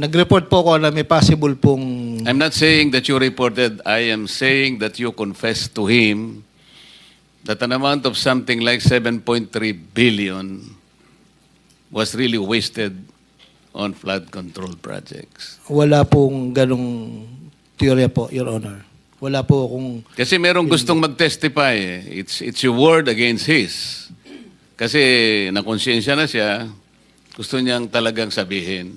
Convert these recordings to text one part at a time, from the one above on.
Nag-report po ako na may possible pong... I'm not saying that you reported. I am saying that you confessed to him that an amount of something like 7.3 billion was really wasted on flood control projects. Wala pong ganong teorya po, Your Honor. Wala po akong... Kasi merong gustong mag-testify. It's your word against his. Kasi nakonsensya na siya, gusto niyang talagang sabihin.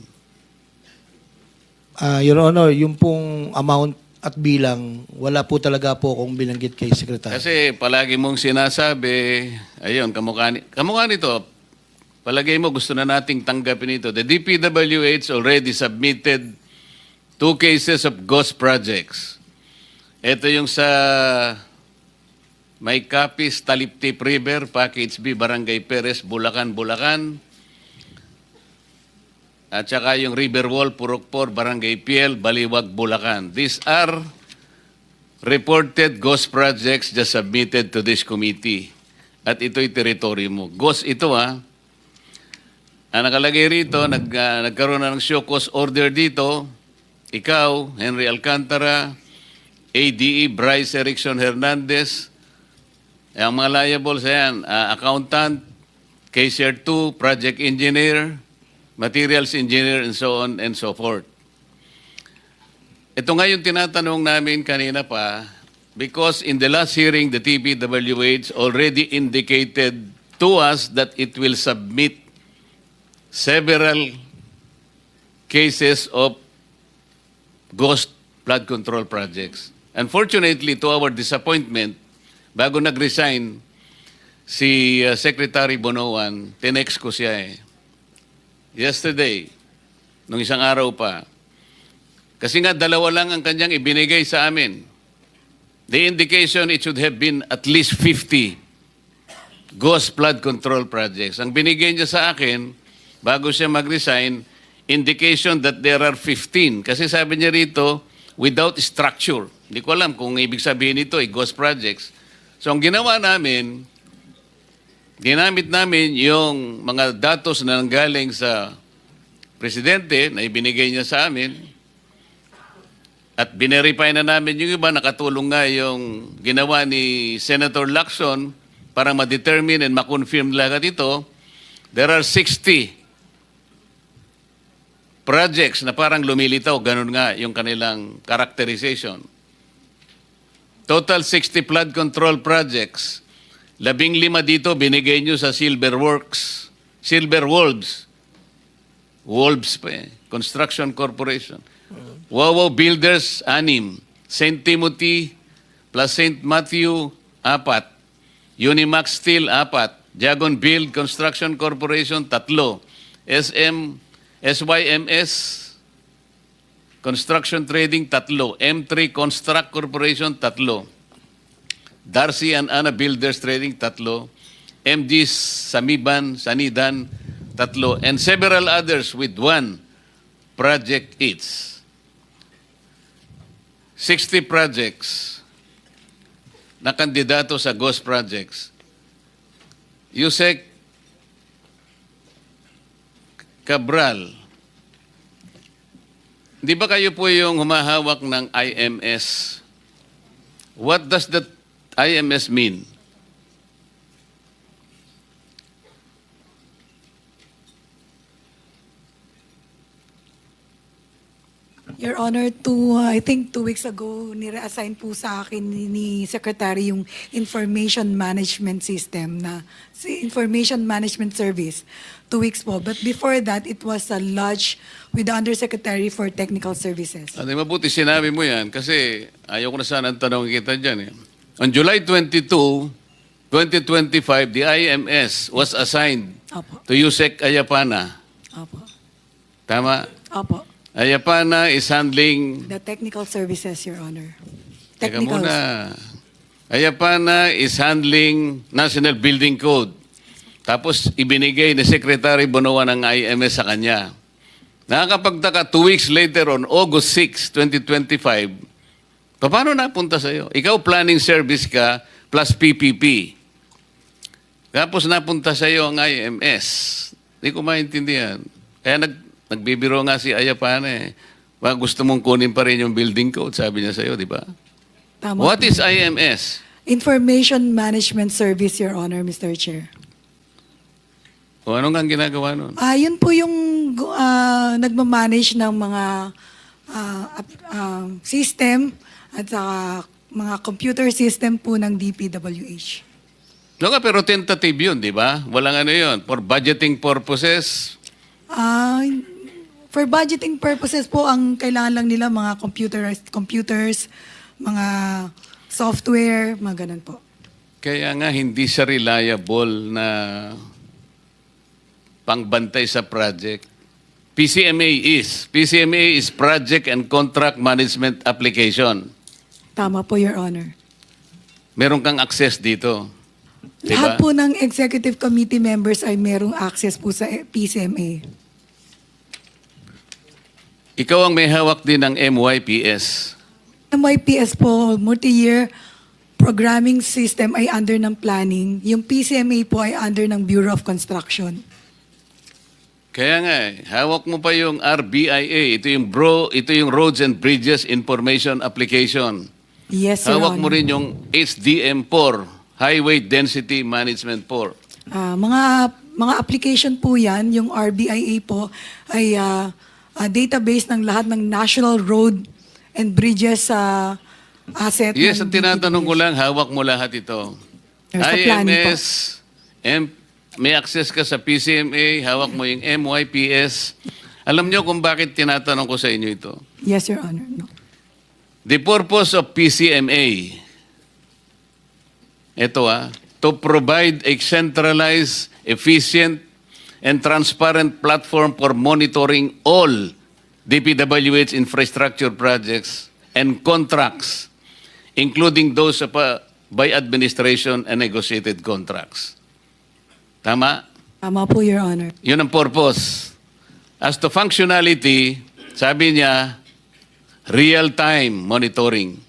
Your Honor, yung pong amount at bilang, wala po talaga po akong binanggit kay Secretary. Kasi palagi mong sinasabi, ayun, kamukha nito, palagay mo gusto na nating tanggapin ito. The DPWH already submitted 2 cases of ghost projects. Ito yung sa May Capis, Taliptip River, Package B, Barangay Perez, Bulacan, Bulacan. At saka yung Riverwall, Purokpor, Barangay Piel, Baliwag, Bulacan. These are reported ghost projects just submitted to this committee. At ito'y teritoryo mo. Ghost ito Ang nakalagay rito, nagkaroon na ng show cause order dito. Ikaw, Henry Alcantara, ADE, Bryce Erickson Hernandez, ang mga liables yan, accountant, cashier 2, project engineer, materials engineer, and so on and so forth. Ito nga yung tinatanong namin kanina pa, because in the last hearing, the TPWH already indicated to us that it will submit several cases of ghost flood control projects. Unfortunately, to our disappointment, bago nag-resign si Secretary Bonoan, tinext ko siya yesterday, nung isang araw pa. Kasi nga, 2 lang ang kanyang ibinigay sa amin. The indication, it should have been at least 50 ghost flood control projects. Ang binigay niya sa akin, bago siya mag-resign, indication that there are 15. Kasi sabi niya rito, without structure. Hindi ko alam kung ibig sabihin ito ghost projects. So ang ginawa namin, ginamit namin yung mga datos na nanggaling sa presidente na ibinigay niya sa amin at binerify na namin yung iba, nakatulong nga yung ginawa ni Senator Lacson para ma-determine and ma-confirm lahat ito. There are 60 projects na parang lumilitaw, ganun nga yung kanilang characterization. Total 60 flood control projects. 15 dito binigay nyo sa Silver Wolves. Wolves pa Construction Corporation. Wawaw Builders, 6. St. Timothy plus St. Matthew, 4. Unimax Steel, 4. Jagon Build Construction Corporation, 3. SYMS Construction Trading, 3. M3 Construct Corporation, 3. Darcy and Anna Builders Trading, 3. MG Sanidan, 3. And several others with 1 project each. 60 projects na kandidato sa ghost projects. Yusek Cabral, di ba kayo po yung humahawak ng IMS? What does that IMS mean? Your Honor, I think 2 weeks ago, nire-assign po sa akin ni Secretary yung Information Management System Information Management Service. 2 weeks po. But before that, it was lodged with the Undersecretary for Technical Services. Mabuti sinabi mo yan kasi ayaw ko na sana ang tanong kita dyan. On July 22, 2025, the IMS was assigned Opo. to Yusek Ayapana. Opo. Tama? Opo. Ayapana is handling... The Technical Services, Your Honor. Teka muna. Ayapana is handling National Building Code. Tapos ibinigay ni Secretary Bonoan ng IMS sa kanya. Nakakapagtaka, 2 weeks later on August 6, 2025, paano napunta sa'yo? Ikaw planning service ka plus PPP. Tapos napunta sa'yo ang IMS. Hindi ko maintindihan. Kaya nagbibiro nga si Ayapana eh. Baka gusto mong kunin pa rin yung building code, sabi niya sa'yo, di ba? Tama What po. is IMS? Information Management Service, Your Honor, Mr. Chair. O anong ang ginagawa nun? Yun po yung nagmamanage ng mga system at saka mga computer system po ng DPWH. No nga, pero tentative yun, di ba? Walang ano yun. For budgeting purposes, For budgeting purposes po, ang kailangan lang nila mga computers, mga software, mga ganun po. kaya nga hindi siya reliable na pangbantay sa project. PCMA is Project and Contract Management Application. Tama po, Your Honor. Meron kang access dito. Di Lahat ba? po ng executive committee members ay merong access po sa PCMA. Ikaw ang may hawak din ng MYPS. MYPS po, multi-year programming system ay under ng planning. Yung PCMA po ay under ng Bureau of Construction. Kaya nga, hawak mo pa yung RBIA. Ito yung Roads and Bridges Information Application. Yes, Your Hawak mo Honor. rin yung HDM4, Highway Density Management 4. Mga application po yan, yung RBIA po ay database ng lahat ng national road and bridges asset. Yes, ng ang tinatanong ko DPWH. lang, hawak mo lahat ito. There's a planning po. IMS, may access ka sa PCMA, hawak mo yung MYPS. Alam nyo kung bakit tinatanong ko sa inyo ito? Yes, Your Honor. No. The purpose of PCMA, ito to provide a centralized, efficient, and transparent platform for monitoring all DPWH infrastructure projects and contracts, including those by administration and negotiated contracts. Tama? Tama po, Your Honor. Yun ang purpose. As to functionality, sabi niya, real-time monitoring.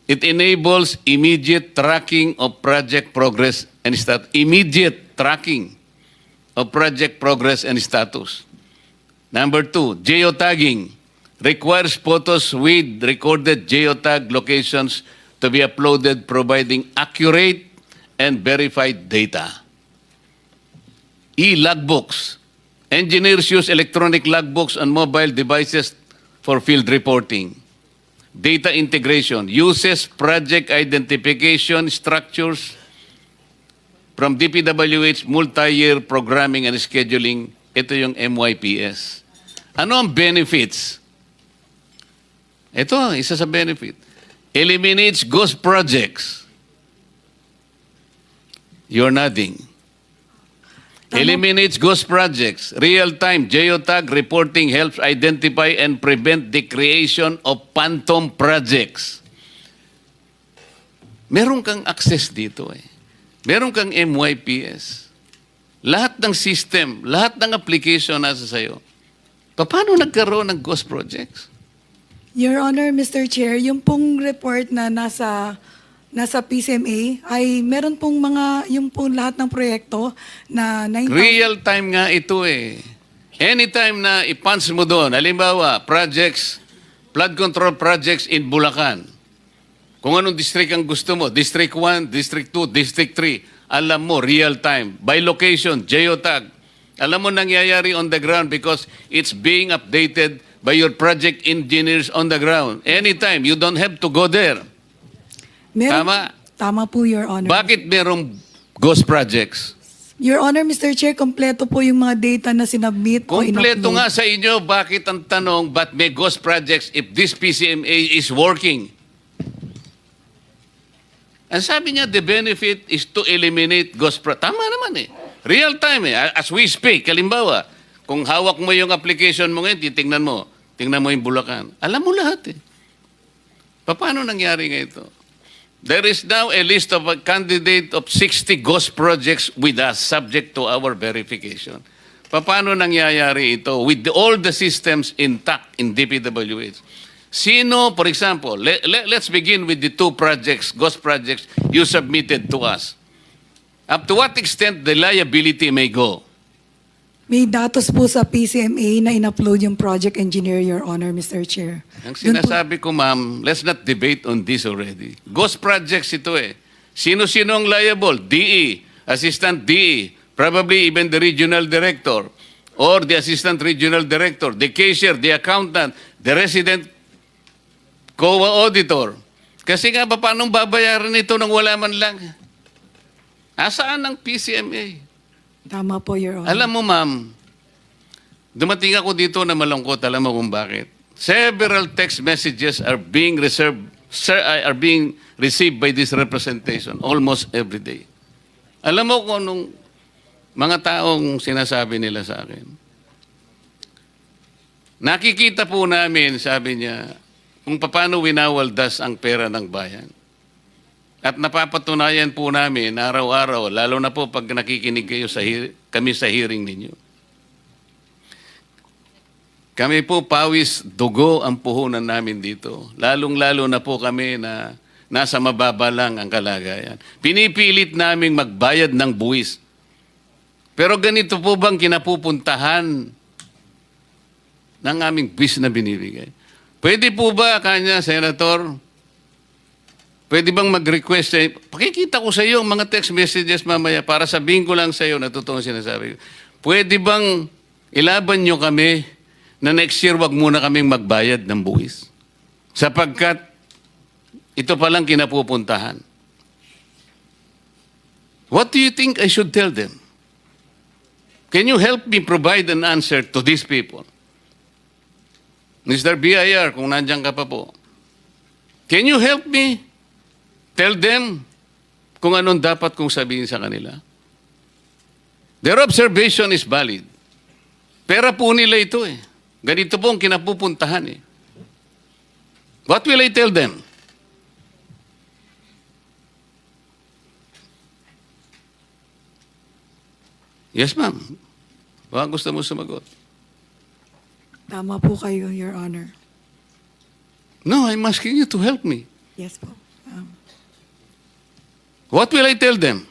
It enables immediate tracking of project progress and immediate tracking of project progress and status. Number 2, geotagging requires photos with recorded geotag locations to be uploaded, providing accurate and verified data. E-logbooks. Engineers use electronic logbooks on mobile devices for field reporting. Data integration uses project identification structures from DPWH multi-year programming and scheduling. Ito yung MYPS. Ano ang benefits? Ito, isa sa benefit. Eliminates ghost projects. You're nodding. Eliminates ghost projects. Real-time geotag reporting helps identify and prevent the creation of phantom projects. Meron kang access dito eh. Meron kang MYPS. Lahat ng system, lahat ng application nasa sayo. Paano nagkaroon ng ghost projects? Your Honor, Mr. Chair, yung pong report na nasa PCMA ay meron pong yung pong lahat ng proyekto na 9,000. Real time nga ito eh. Anytime na i-punch mo doon, halimbawa, projects, flood control projects in Bulacan. Kung anong district ang gusto mo, District 1, District 2, District 3, alam mo, real time. By location, geotag. Alam mo nangyayari on the ground because it's being updated by your project engineers on the ground. Anytime, you don't have to go there. Tama. Tama po, Your Honor. Bakit merong ghost projects? Your Honor, Mr. Chair, kompleto po yung mga data na sinubmit o Kompleto in-upload. nga sa inyo, bakit ang tanong, ba't may ghost projects if this PCMA is working? Ang sabi niya, the benefit is to eliminate ghost projects. Tama naman eh. Real time eh. As we speak, halimbawa, kung hawak mo yung application mo ngayon, titingnan mo yung Bulacan. Alam mo lahat eh. Paano nangyari nga ito? There is now a list of a candidate of 60 ghost projects with us, subject to our verification. Paano nangyayari ito with all the systems intact in DPWH? Sino, for example, let's begin with the 2 projects, ghost projects you submitted to us. Up to what extent the liability may go? May datos po sa PCMA na in-upload yung project engineer, Your Honor, Mr. Chair. Ang Dun po- sinasabi ko, ma'am, let's not debate on this already. Ghost projects ito eh. Sino-sino ang liable? DE, Assistant DE, probably even the regional director or the Assistant Regional Director, the cashier, the accountant, the resident COA auditor. Kasi nga, paano babayaran ito nang wala man lang? Asaan ang PCMA? Tama po, Your Honor. Alam mo, ma'am, dumating ako dito na malungkot. Alam mo kung bakit? Several text messages are being received by this representation almost every day. Alam mo kung anong mga taong sinasabi nila sa akin? Nakikita po namin, sabi niya, kung paano winawaldas ang pera ng bayan. At napapatunayan po namin araw-araw, lalo na po pag nakikinig kayo kami sa hearing ninyo. Kami po pawis dugo ang puhunan namin dito. Lalong-lalo na po kami na nasa mababa lang ang kalagayan. Pinipilit naming magbayad ng buwis. Pero ganito po bang kinapupuntahan ng aming buwis na binibigay? Pwede po ba, kanya, Senator, pwede bang mag-request sa'yo? Pakikita ko sa iyo ang mga text messages mamaya para sabihin ko lang sa iyo na totoong sinasabi ko. Pwede bang ilaban nyo kami na next year wag muna kaming magbayad ng buwis? Sapagkat ito palang kinapupuntahan. What do you think I should tell them? Can you help me provide an answer to these people? Mr. BIR, kung nandiyan ka pa po. Can you help me tell them kung anong dapat kong sabihin sa kanila? Their observation is valid. Pera po nila ito eh. Ganito po ang kinapupuntahan eh. What will I tell them? Yes, ma'am. Baka gusto mo sumagot. Tama po kayo, Your Honor. No, I'm asking you to help me. Yes po. What will I tell them?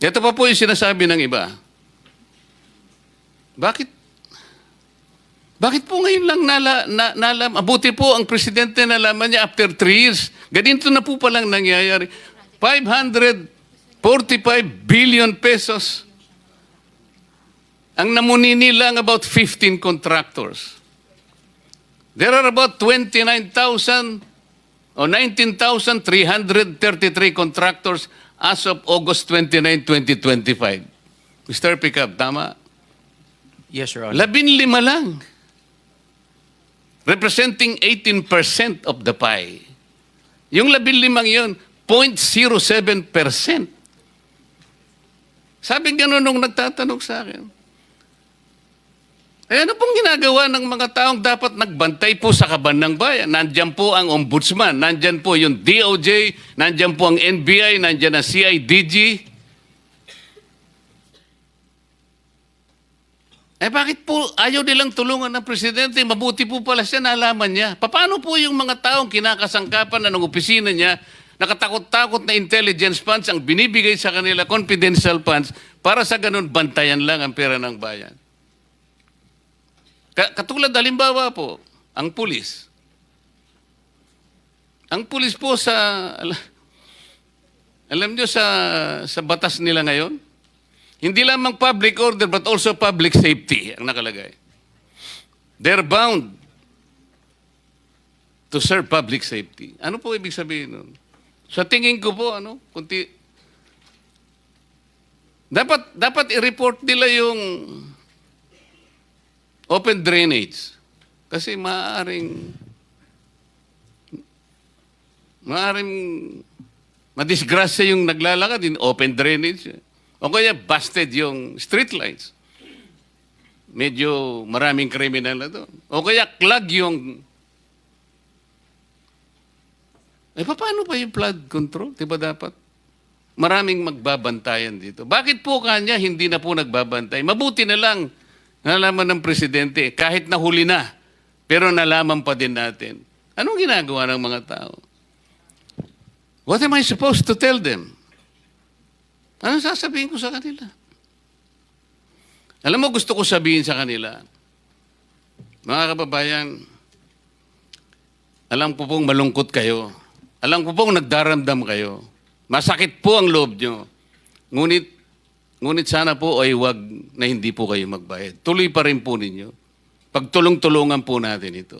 Ito pa po yung sinasabi ng iba. Bakit po ngayon lang nalaman? Abuti po ang presidente nalaman niya after 3 years. Ganito na po palang nangyayari. 545 billion pesos. Ang namunini lang about 15 contractors. There are about 29,000 o 19,333 contractors as of August 29, 2025. Mr. Pickup, tama? Yes, Your Honor. 15 lang. Representing 18% of the pie. Yung 15 yun, 0.07%. Sabi gano'n nung nagtatanong sa akin. Eh ano pong ginagawa ng mga taong dapat nagbantay po sa kaban ng bayan? Nandyan po ang ombudsman, nandyan po yung DOJ, nandyan po ang NBI, nandyan ang CIDG. Eh bakit po ayaw nilang tulungan ng presidente? Mabuti po pala siya, nalaman niya. Paano po yung mga taong kinakasangkapan na ng opisina niya, nakatakot-takot na intelligence funds ang binibigay sa kanila, confidential funds, para sa ganun bantayan lang ang pera ng bayan? Katulad halimbawa po, ang pulis. Ang pulis po alam nyo sa batas nila ngayon, hindi lamang public order but also public safety ang nakalagay. They're bound to serve public safety. Ano po ibig sabihin nun? Sa tingin ko po, dapat i-report nila yung open drainage. Kasi maaaring madisgrasya yung naglalakad in open drainage. O kaya busted yung street lights. Medyo maraming kriminal na doon. O kaya clog yung... paano pa yung flood control? Diba dapat? Maraming magbabantayan dito. Bakit po kanya hindi na po nagbabantay? Mabuti na lang nalaman ng presidente, kahit nahuli na, pero nalaman pa din natin. Anong ginagawa ng mga tao? What am I supposed to tell them? Anong sasabihin ko sa kanila? Alam mo, gusto ko sabihin sa kanila, mga kababayan, alam ko pong malungkot kayo. Alam ko pong nagdaramdam kayo. Masakit po ang loob nyo. Ngunit sana po ay wag na hindi po kayo magbayad. Tuloy pa rin po ninyo. Pagtulong-tulungan po natin ito.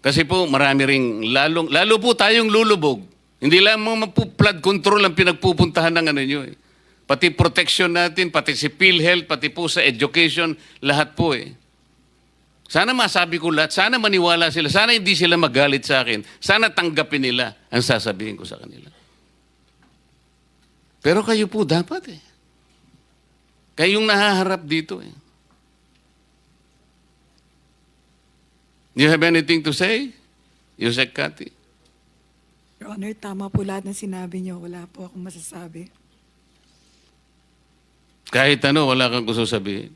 Kasi po marami ring, lalo po tayong lulubog. Hindi lang mga flood control ang pinagpupuntahan ng ano nyo eh. Pati protection natin, pati si PhilHealth, pati po sa education, lahat po eh. Sana masabi ko lahat, sana maniwala sila, sana hindi sila magalit sa akin, sana tanggapin nila ang sasabihin ko sa kanila. Pero kayo po dapat eh. Kayong nahaharap dito eh. You have anything to say? Yusek Kati? Your Honor, tama po lahat ng sinabi niyo. Wala po akong masasabi. Kahit ano, wala kang gusto sabihin.